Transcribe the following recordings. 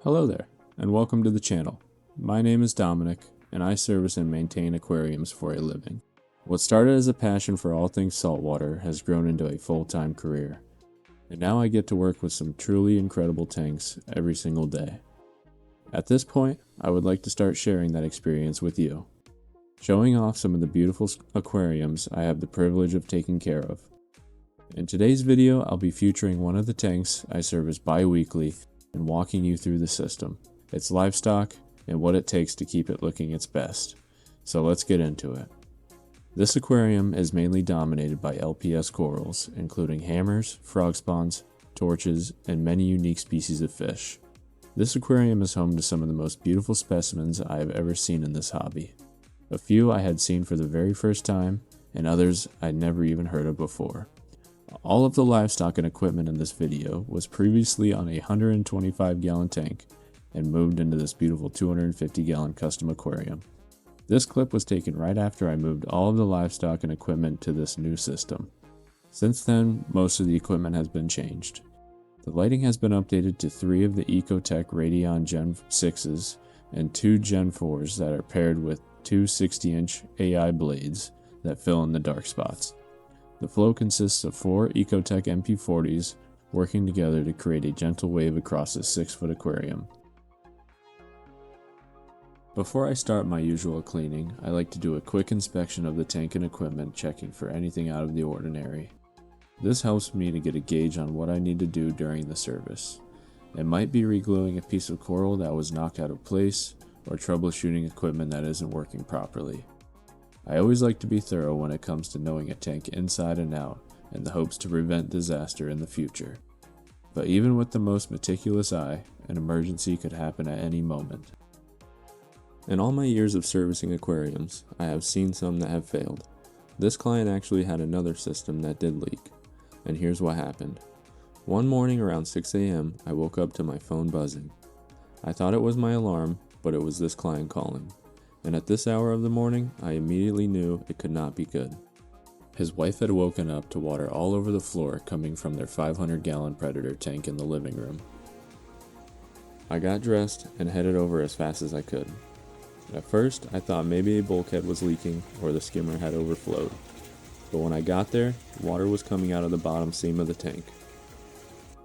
Hello there, and welcome to the channel. My name is Dominic, and I service and maintain aquariums for a living. What started as a passion for all things saltwater has grown into a full-time career, and now I get to work with some truly incredible tanks every single day. At this point, I would like to start sharing that experience with you, showing off some of the beautiful aquariums I have the privilege of taking care of. In today's video, I'll be featuring one of the tanks I service bi-weekly and walking you through the system, its livestock, and what it takes to keep it looking its best. So let's get into it. This aquarium is mainly dominated by LPS corals, including hammers, frog spawns, torches, and many unique species of fish. This aquarium is home to some of the most beautiful specimens I have ever seen in this hobby. A few I had seen for the very first time, and others I'd never even heard of before. All of the livestock and equipment in this video was previously on a 125-gallon tank and moved into this beautiful 250-gallon custom aquarium. This clip was taken right after I moved all of the livestock and equipment to this new system. Since then, most of the equipment has been changed. The lighting has been updated to 3 of the Ecotech Radeon Gen 6s and 2 Gen 4s that are paired with 2 60-inch AI blades that fill in the dark spots. The flow consists of 4 Ecotech MP40s working together to create a gentle wave across this 6-foot aquarium. Before I start my usual cleaning, I like to do a quick inspection of the tank and equipment, checking for anything out of the ordinary. This helps me to get a gauge on what I need to do during the service. It might be regluing a piece of coral that was knocked out of place, or troubleshooting equipment that isn't working properly. I always like to be thorough when it comes to knowing a tank inside and out, in the hopes to prevent disaster in the future. But even with the most meticulous eye, an emergency could happen at any moment. In all my years of servicing aquariums, I have seen some that have failed. This client actually had another system that did leak, and here's what happened. One morning around 6 a.m., I woke up to my phone buzzing. I thought it was my alarm, but it was this client calling. And at this hour of the morning, I immediately knew it could not be good. His wife had woken up to water all over the floor coming from their 500-gallon Predator tank in the living room. I got dressed and headed over as fast as I could. At first, I thought maybe a bulkhead was leaking or the skimmer had overflowed. But when I got there, water was coming out of the bottom seam of the tank.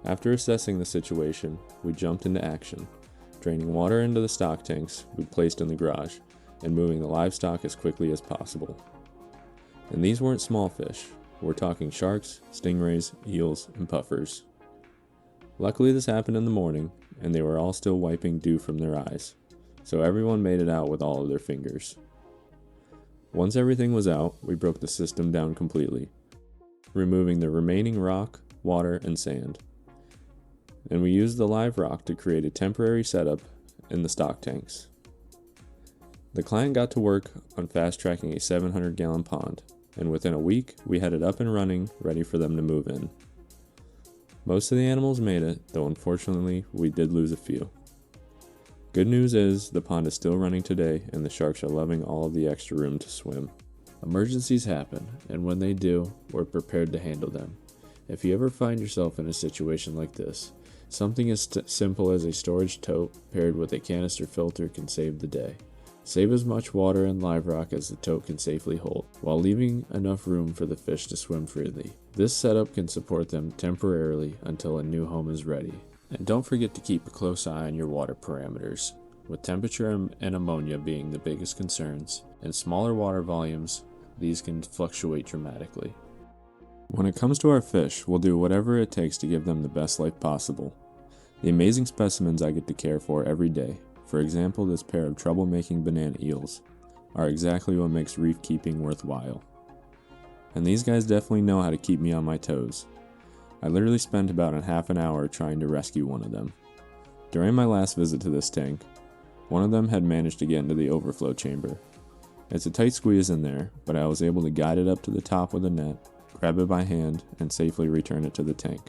After assessing the situation, we jumped into action, draining water into the stock tanks we placed in the garage, and moving the livestock as quickly as possible. And these weren't small fish. We're talking sharks, stingrays, eels, and puffers. Luckily this happened in the morning, and they were all still wiping dew from their eyes, so everyone made it out with all of their fingers. Once everything was out, we broke the system down completely, removing the remaining rock, water, and sand. And we used the live rock to create a temporary setup in the stock tanks. The client got to work on fast-tracking a 700-gallon pond, and within a week, we had it up and running, ready for them to move in. Most of the animals made it, though unfortunately, we did lose a few. Good news is, the pond is still running today, and the sharks are loving all of the extra room to swim. Emergencies happen, and when they do, we're prepared to handle them. If you ever find yourself in a situation like this, something as simple as a storage tote paired with a canister filter can save the day. Save as much water and live rock as the tote can safely hold, while leaving enough room for the fish to swim freely. This setup can support them temporarily until a new home is ready. And don't forget to keep a close eye on your water parameters, with temperature and ammonia being the biggest concerns, and smaller water volumes, these can fluctuate dramatically. When it comes to our fish, we'll do whatever it takes to give them the best life possible. The amazing specimens I get to care for every day, for example this pair of troublemaking banana eels, are exactly what makes reef keeping worthwhile. And these guys definitely know how to keep me on my toes. I literally spent about a half an hour trying to rescue one of them. During my last visit to this tank, one of them had managed to get into the overflow chamber. It's a tight squeeze in there, but I was able to guide it up to the top with a net, grab it by hand, and safely return it to the tank.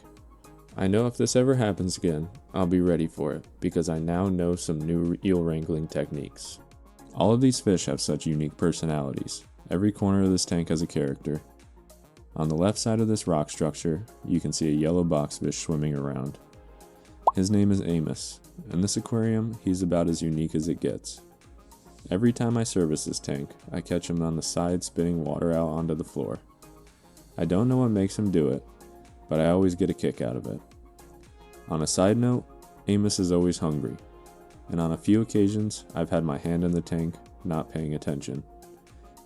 I know if this ever happens again, I'll be ready for it, because I now know some new eel wrangling techniques. All of these fish have such unique personalities. Every corner of this tank has a character. On the left side of this rock structure, you can see a yellow boxfish swimming around. His name is Amos. In this aquarium, he's about as unique as it gets. Every time I service this tank, I catch him on the side spitting water out onto the floor. I don't know what makes him do it, but I always get a kick out of it. On a side note, Amos is always hungry, and on a few occasions I've had my hand in the tank, not paying attention.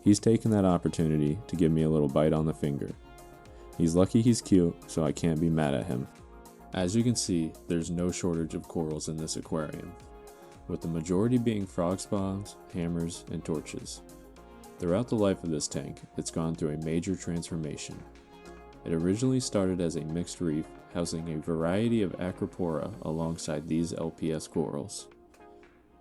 He's taken that opportunity to give me a little bite on the finger. He's lucky he's cute, so I can't be mad at him. As you can see, there's no shortage of corals in this aquarium, with the majority being frog spawns, hammers, and torches. Throughout the life of this tank, it's gone through a major transformation. It originally started as a mixed reef, housing a variety of acropora alongside these LPS corals.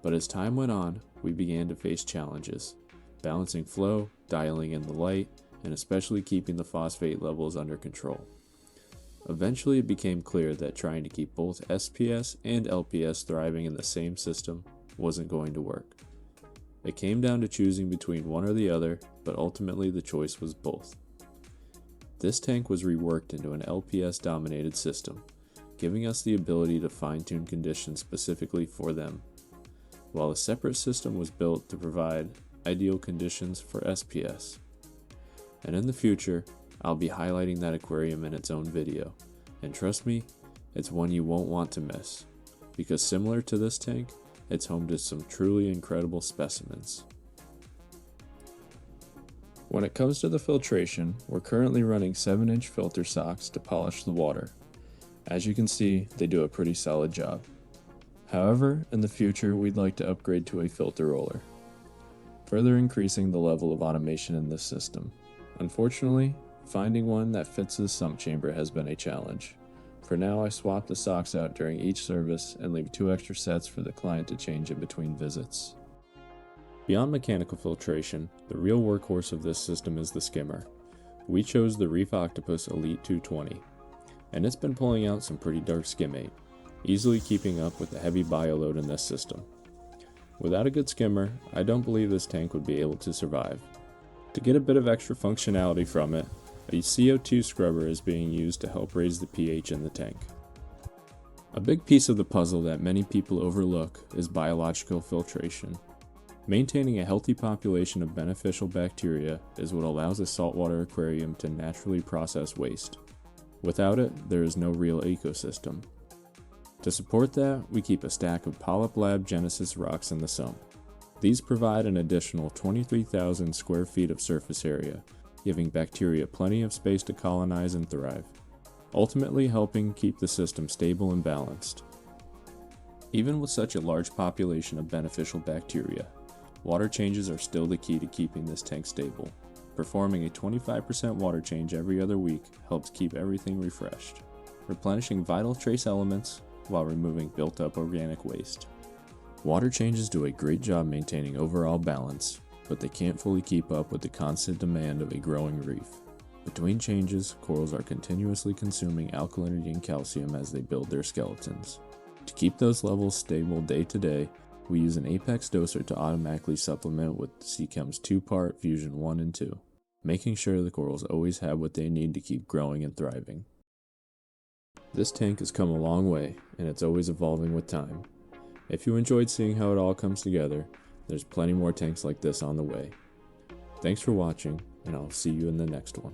But as time went on, we began to face challenges, balancing flow, dialing in the light, and especially keeping the phosphate levels under control. Eventually it became clear that trying to keep both SPS and LPS thriving in the same system wasn't going to work. It came down to choosing between one or the other, but ultimately the choice was both. This tank was reworked into an LPS-dominated system, giving us the ability to fine-tune conditions specifically for them, while a separate system was built to provide ideal conditions for SPS. And in the future, I'll be highlighting that aquarium in its own video, and trust me, it's one you won't want to miss, because similar to this tank, it's home to some truly incredible specimens. When it comes to the filtration, we're currently running 7-inch filter socks to polish the water. As you can see, they do a pretty solid job. However, in the future, we'd like to upgrade to a filter roller, further increasing the level of automation in this system. Unfortunately, finding one that fits the sump chamber has been a challenge. For now, I swap the socks out during each service and leave 2 extra sets for the client to change in between visits. Beyond mechanical filtration, the real workhorse of this system is the skimmer. We chose the Reef Octopus Elite 220, and it's been pulling out some pretty dark skimmate, easily keeping up with the heavy bioload in this system. Without a good skimmer, I don't believe this tank would be able to survive. To get a bit of extra functionality from it, a CO2 scrubber is being used to help raise the pH in the tank. A big piece of the puzzle that many people overlook is biological filtration. Maintaining a healthy population of beneficial bacteria is what allows a saltwater aquarium to naturally process waste. Without it, there is no real ecosystem. To support that, we keep a stack of Polyp Lab Genesis rocks in the sump. These provide an additional 23,000 square feet of surface area, giving bacteria plenty of space to colonize and thrive, ultimately helping keep the system stable and balanced. Even with such a large population of beneficial bacteria, water changes are still the key to keeping this tank stable. Performing a 25% water change every other week helps keep everything refreshed, replenishing vital trace elements while removing built-up organic waste. Water changes do a great job maintaining overall balance, but they can't fully keep up with the constant demand of a growing reef. Between changes, corals are continuously consuming alkalinity and calcium as they build their skeletons. To keep those levels stable day to day, we use an Apex doser to automatically supplement with Seachem's 2-part Fusion 1 and 2, making sure the corals always have what they need to keep growing and thriving. This tank has come a long way, and it's always evolving with time. If you enjoyed seeing how it all comes together, there's plenty more tanks like this on the way. Thanks for watching, and I'll see you in the next one.